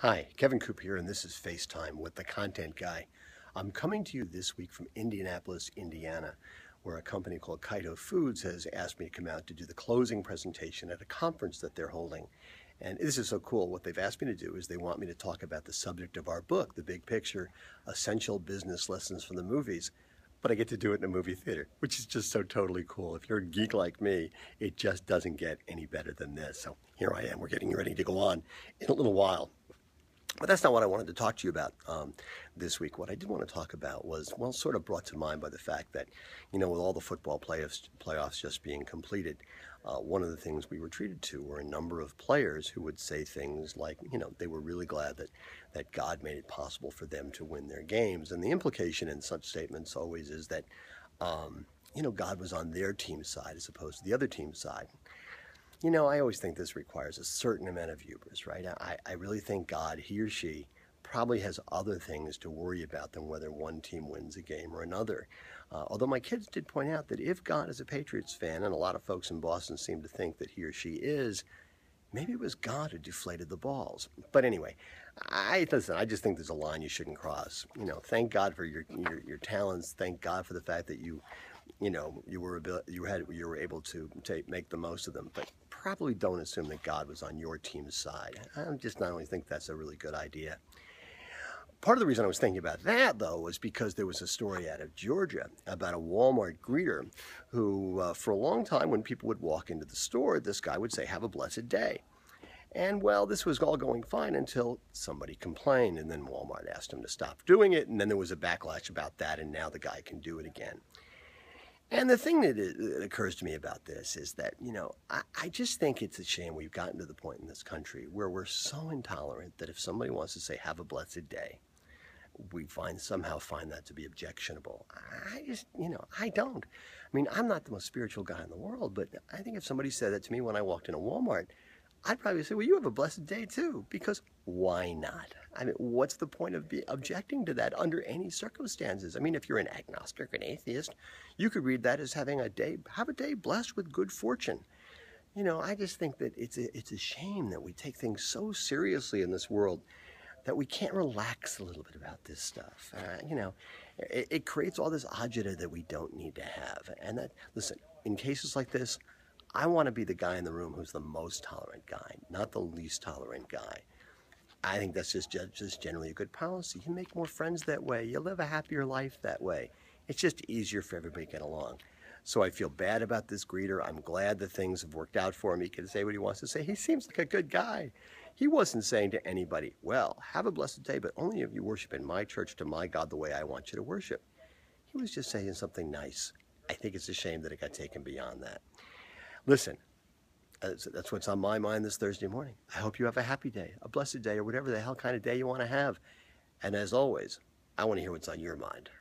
Hi, Kevin Coop here, and this is FaceTime with the Content Guy. I'm coming to you this week from Indianapolis, Indiana, where a company called Kaido Foods has asked me to come out to do the closing presentation at a conference that they're holding. And this is so cool. What they've asked me to do is they want me to talk about the subject of our book, The Big Picture, Essential Business Lessons from the Movies. But I get to do it in a movie theater, which is just so totally cool. If you're a geek like me, it just doesn't get any better than this. So here I am. We're getting ready to go on in a little while. But that's not what I wanted to talk to you about this week. What I did want to talk about was, well, sort of brought to mind by the fact that, with all the football playoffs just being completed, one of the things we were treated to were a number of players who would say things like, they were really glad that God made it possible for them to win their games. And the implication in such statements always is that, God was on their team's side as opposed to the other team's side. I always think this requires a certain amount of hubris, right? I really think God, he or she, probably has other things to worry about than whether one team wins a game or another. Although my kids did point out that if God is a Patriots fan, and a lot of folks in Boston seem to think that he or she is, maybe it was God who deflated the balls. But anyway, I just think there's a line you shouldn't cross. Thank God for your talents. Thank God for the fact that you were able to make the most of them, but probably don't assume that God was on your team's side. I just not only think that's a really good idea. Part of the reason I was thinking about that, though, was because there was a story out of Georgia about a Walmart greeter who, for a long time, when people would walk into the store, this guy would say, "Have a blessed day." And, well, this was all going fine until somebody complained, and then Walmart asked him to stop doing it, and then there was a backlash about that, and now the guy can do it again. And the thing that occurs to me about this is that, I just think it's a shame we've gotten to the point in this country where we're so intolerant that if somebody wants to say, "Have a blessed day," we somehow find that to be objectionable. I don't. I'm not the most spiritual guy in the world, but I think if somebody said that to me when I walked into Walmart, I'd probably say, "Well, you have a blessed day too," because why not? What's the point of objecting to that under any circumstances? If you're an agnostic or an atheist, you could read that as have a day blessed with good fortune. I just think that it's a shame that we take things so seriously in this world that we can't relax a little bit about this stuff. It creates all this agita that we don't need to have. And listen, in cases like this, I want to be the guy in the room who's the most tolerant guy, not the least tolerant guy. I think that's just generally a good policy. You make more friends that way. You live a happier life that way. It's just easier for everybody to get along. So I feel bad about this greeter. I'm glad that things have worked out for him. He can say what he wants to say. He seems like a good guy. He wasn't saying to anybody, "Well, have a blessed day, but only if you worship in my church to my God the way I want you to worship." He was just saying something nice. I think it's a shame that it got taken beyond that. Listen, that's what's on my mind this Thursday morning. I hope you have a happy day, a blessed day, or whatever the hell kind of day you want to have. And as always, I want to hear what's on your mind.